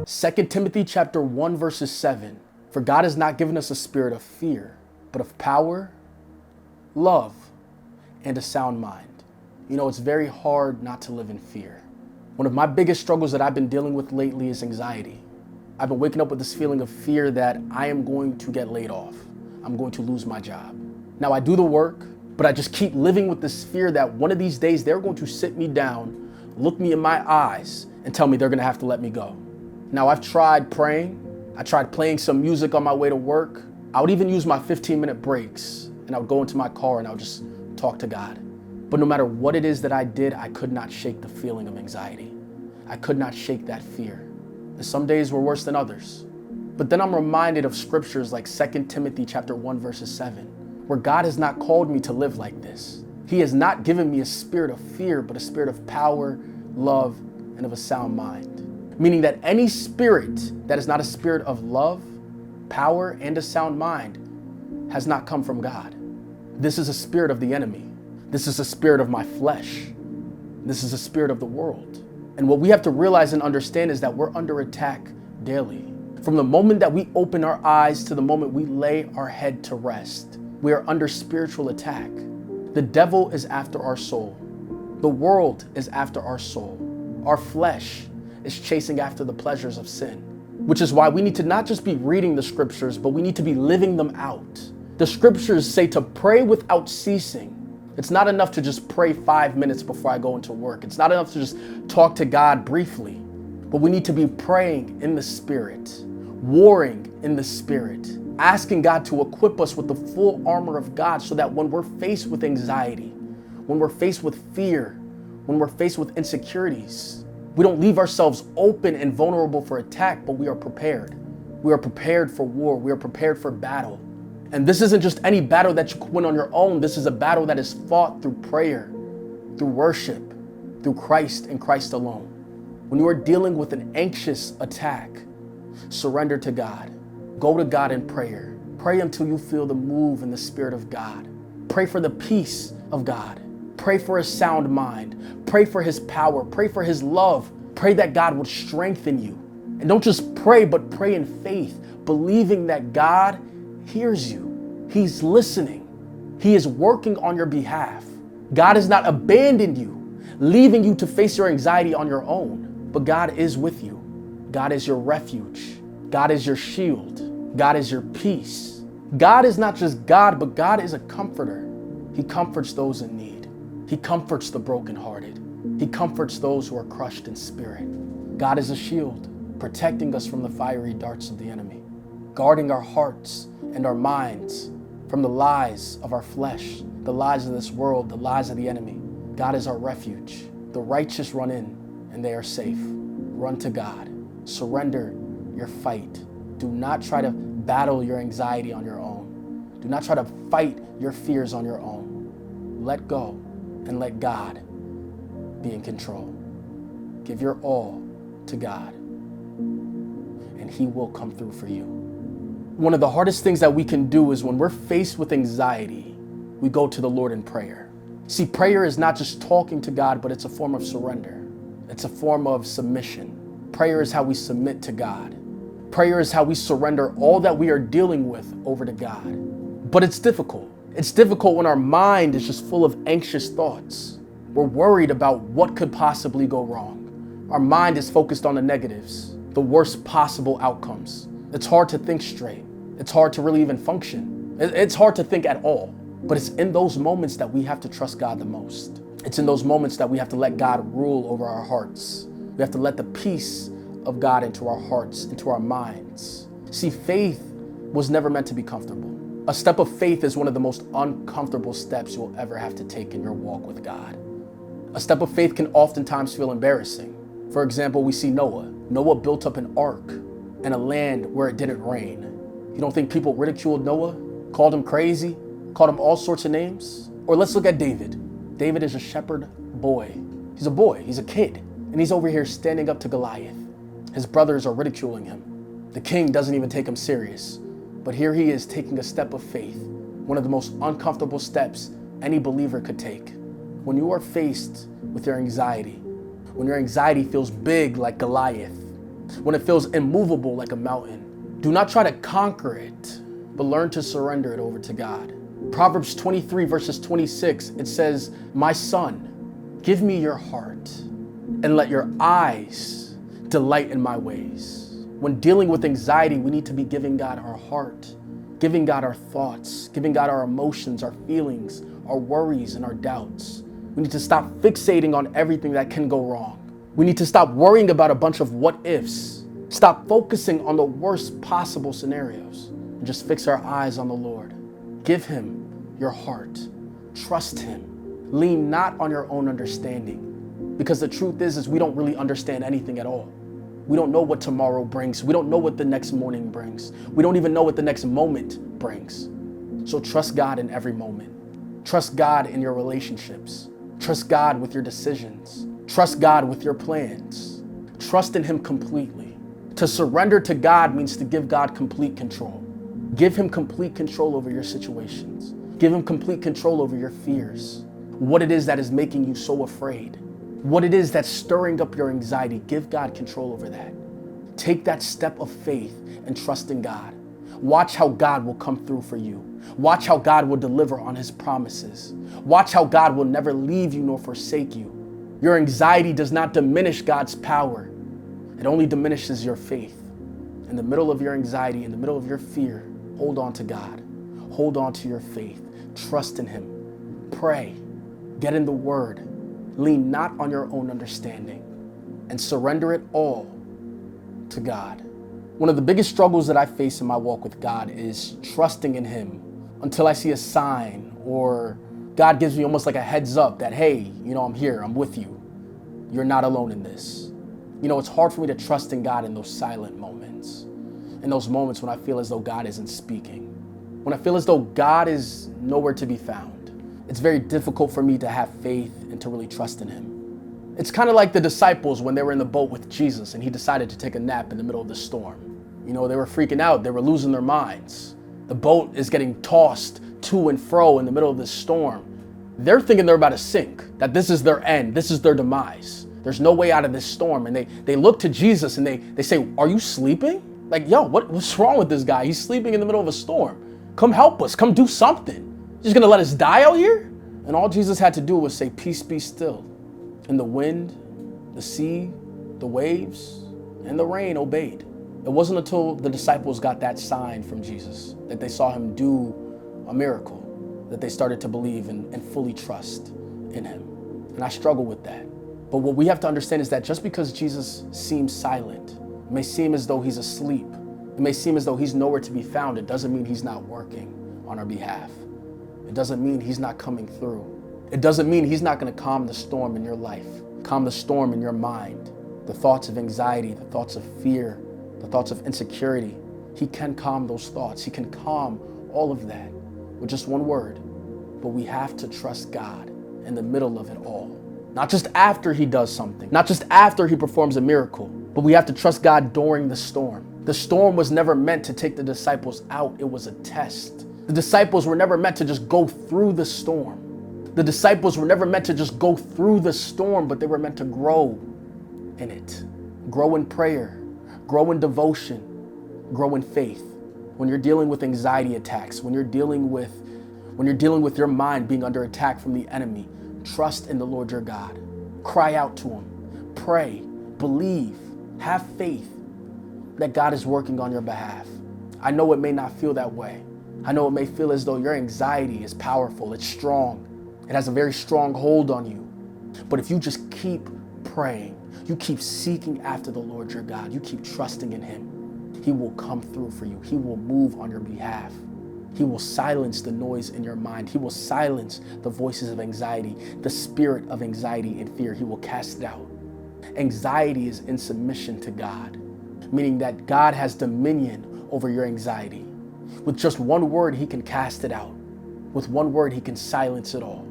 2 Timothy chapter 1 verses 7. For God has not given us a spirit of fear, but of power, love, and a sound mind. You know, it's very hard not to live in fear. One of my biggest struggles that I've been dealing with lately is anxiety. I've been waking up with this feeling of fear that I am going to get laid off. I'm going to lose my job. Now I do the work, but I just keep living with this fear that one of these days they're going to sit me down, look me in my eyes, and tell me they're going to have to let me go. Now I've tried praying. I tried playing some music on my way to work. I would even use my 15-minute breaks, and I would go into my car and I would just talk to God. But no matter what it is that I did, I could not shake the feeling of anxiety. I could not shake that fear. And some days were worse than others. But then I'm reminded of scriptures like 2 Timothy chapter 1 verses 7, where God has not called me to live like this. He has not given me a spirit of fear, but a spirit of power, love, and of a sound mind. Meaning that any spirit that is not a spirit of love, power, and a sound mind has not come from God. This is a spirit of the enemy. This is a spirit of my flesh. This is a spirit of the world. And what we have to realize and understand is that we're under attack daily. From the moment that we open our eyes to the moment we lay our head to rest, we are under spiritual attack. The devil is after our soul. The world is after our soul. Our flesh is chasing after the pleasures of sin, which is why we need to not just be reading the scriptures, but we need to be living them out. The scriptures say to pray without ceasing. It's not enough to just pray 5 minutes before I go into work. It's not enough to just talk to God briefly, but we need to be praying in the Spirit, warring in the Spirit, asking God to equip us with the full armor of God so that when we're faced with anxiety, when we're faced with fear, when we're faced with insecurities, we don't leave ourselves open and vulnerable for attack, but we are prepared. We are prepared for war. We are prepared for battle. And this isn't just any battle that you can win on your own. This is a battle that is fought through prayer, through worship, through Christ and Christ alone. When you are dealing with an anxious attack, surrender to God. Go to God in prayer. Pray until you feel the move in the Spirit of God. Pray for the peace of God. Pray for a sound mind. Pray for His power. Pray for His love. Pray that God would strengthen you. And don't just pray, but pray in faith, believing that God hears you. He's listening. He is working on your behalf. God has not abandoned you, leaving you to face your anxiety on your own, but God is with you. God is your refuge. God is your shield. God is your peace. God is not just God, but God is a comforter. He comforts those in need. He comforts the brokenhearted. He comforts those who are crushed in spirit. God is a shield, protecting us from the fiery darts of the enemy, guarding our hearts and our minds from the lies of our flesh, the lies of this world, the lies of the enemy. God is our refuge. The righteous run in and they are safe. Run to God. Surrender your fight. Do not try to battle your anxiety on your own. Do not try to fight your fears on your own. Let go and let God be in control. Give your all to God, and He will come through for you. One of the hardest things that we can do is when we're faced with anxiety, we go to the Lord in prayer. See, prayer is not just talking to God, but it's a form of surrender. It's a form of submission. Prayer is how we submit to God. Prayer is how we surrender all that we are dealing with over to God. But it's difficult. It's difficult when our mind is just full of anxious thoughts. We're worried about what could possibly go wrong. Our mind is focused on the negatives, the worst possible outcomes. It's hard to think straight. It's hard to really even function. It's hard to think at all. But it's in those moments that we have to trust God the most. It's in those moments that we have to let God rule over our hearts. We have to let the peace of God into our hearts, into our minds. See, faith was never meant to be comfortable. A step of faith is one of the most uncomfortable steps you'll ever have to take in your walk with God. A step of faith can oftentimes feel embarrassing. For example, we see Noah. Noah built up an ark in a land where it didn't rain. You don't think people ridiculed Noah, called him crazy, called him all sorts of names? Or let's look at David. David is a shepherd boy. He's a boy, he's a kid, and he's over here standing up to Goliath. His brothers are ridiculing him. The king doesn't even take him serious. But here he is taking a step of faith, one of the most uncomfortable steps any believer could take. When you are faced with your anxiety, when your anxiety feels big like Goliath, when it feels immovable like a mountain. Do not try to conquer it, but learn to surrender it over to God. Proverbs 23 verses 26, it says, "My son, give me your heart and let your eyes delight in my ways." When dealing with anxiety, we need to be giving God our heart, giving God our thoughts, giving God our emotions, our feelings, our worries, and our doubts. We need to stop fixating on everything that can go wrong. We need to stop worrying about a bunch of what ifs. Stop focusing on the worst possible scenarios and just fix our eyes on the Lord. Give him your heart. Trust him. Lean not on your own understanding. Because the truth is we don't really understand anything at all. We don't know what tomorrow brings. We don't know what the next morning brings. We don't even know what the next moment brings. So trust God in every moment. Trust God in your relationships. Trust God with your decisions. Trust God with your plans. Trust in him completely. To surrender to God means to give God complete control. Give him complete control over your situations. Give him complete control over your fears. What it is that is making you so afraid. What it is that's stirring up your anxiety. Give God control over that. Take that step of faith and trust in God. Watch how God will come through for you. Watch how God will deliver on his promises. Watch how God will never leave you nor forsake you. Your anxiety does not diminish God's power. It only diminishes your faith. In the middle of your anxiety, in the middle of your fear, hold on to God. Hold on to your faith. Trust in him. Pray. Get in the word. Lean not on your own understanding. And surrender it all to God. One of the biggest struggles that I face in my walk with God is trusting in him until I see a sign or God gives me almost like a heads up that, hey, I'm here, I'm with you. You're not alone in this. It's hard for me to trust in God in those silent moments, in those moments when I feel as though God isn't speaking, when I feel as though God is nowhere to be found. It's very difficult for me to have faith and to really trust in him. It's kind of like the disciples when they were in the boat with Jesus and he decided to take a nap in the middle of the storm. They were freaking out. They were losing their minds. The boat is getting tossed to and fro in the middle of this storm. They're thinking they're about to sink, that this is their end. This is their demise. There's no way out of this storm. And they look to Jesus and they say, "Are you sleeping?" Like, yo, what's wrong with this guy? He's sleeping in the middle of a storm. Come help us. Come do something. You're just going to let us die out here? And all Jesus had to do was say, "Peace, be still." And the wind, the sea, the waves, and the rain obeyed. It wasn't until the disciples got that sign from Jesus, that they saw him do a miracle, that they started to believe and fully trust in him. And I struggle with that. But what we have to understand is that just because Jesus seems silent, it may seem as though he's asleep, it may seem as though he's nowhere to be found, it doesn't mean he's not working on our behalf. It doesn't mean he's not coming through. It doesn't mean he's not going to calm the storm in your life, calm the storm in your mind, the thoughts of anxiety, the thoughts of fear, the thoughts of insecurity. He can calm those thoughts. He can calm all of that with just one word. But we have to trust God in the middle of it all. Not just after he does something, not just after he performs a miracle, but we have to trust God during the storm. The storm was never meant to take the disciples out. It was a test. The disciples were never meant to just go through the storm. The disciples were never meant to just go through the storm, but they were meant to grow in it. Grow in prayer, grow in devotion, grow in faith. When you're dealing with anxiety attacks, when you're dealing with your mind being under attack from the enemy, trust in the Lord your God. Cry out to him. Pray, believe, have faith that God is working on your behalf. I know it may not feel that way. I know it may feel as though your anxiety is powerful, it's strong. It has a very strong hold on you. But if you just keep praying, you keep seeking after the Lord your God, you keep trusting in him, he will come through for you. He will move on your behalf. He will silence the noise in your mind. He will silence the voices of anxiety, the spirit of anxiety and fear. He will cast it out. Anxiety is in submission to God, meaning that God has dominion over your anxiety. With just one word, he can cast it out. With one word, he can silence it all.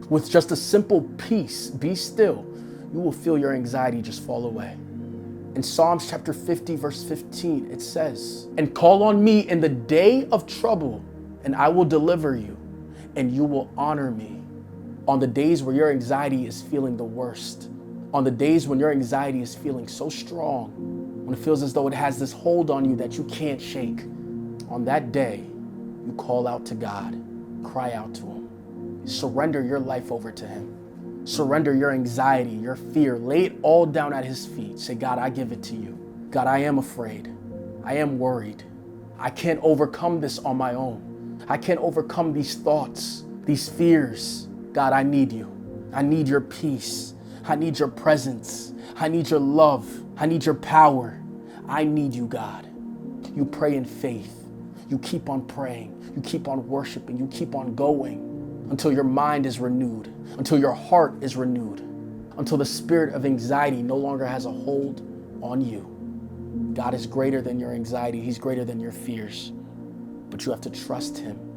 With just a simple peace, be still, you will feel your anxiety just fall away. In Psalms chapter 50, verse 15, it says, "And call on me in the day of trouble, and I will deliver you, and you will honor me." On the days where your anxiety is feeling the worst, on the days when your anxiety is feeling so strong, when it feels as though it has this hold on you that you can't shake, on that day, you call out to God, cry out to him. Surrender your life over to him. Surrender your anxiety, your fear. Lay it all down at his feet. Say, God, I give it to you. God, I am afraid. I am worried. I can't overcome this on my own. I can't overcome these thoughts, these fears. God, I need you. I need your peace. I need your presence. I need your love. I need your power. I need you, God. You pray in faith. You keep on praying. You keep on worshiping. You keep on going until your mind is renewed, until your heart is renewed, until the spirit of anxiety no longer has a hold on you. God is greater than your anxiety. He's greater than your fears. But you have to trust him.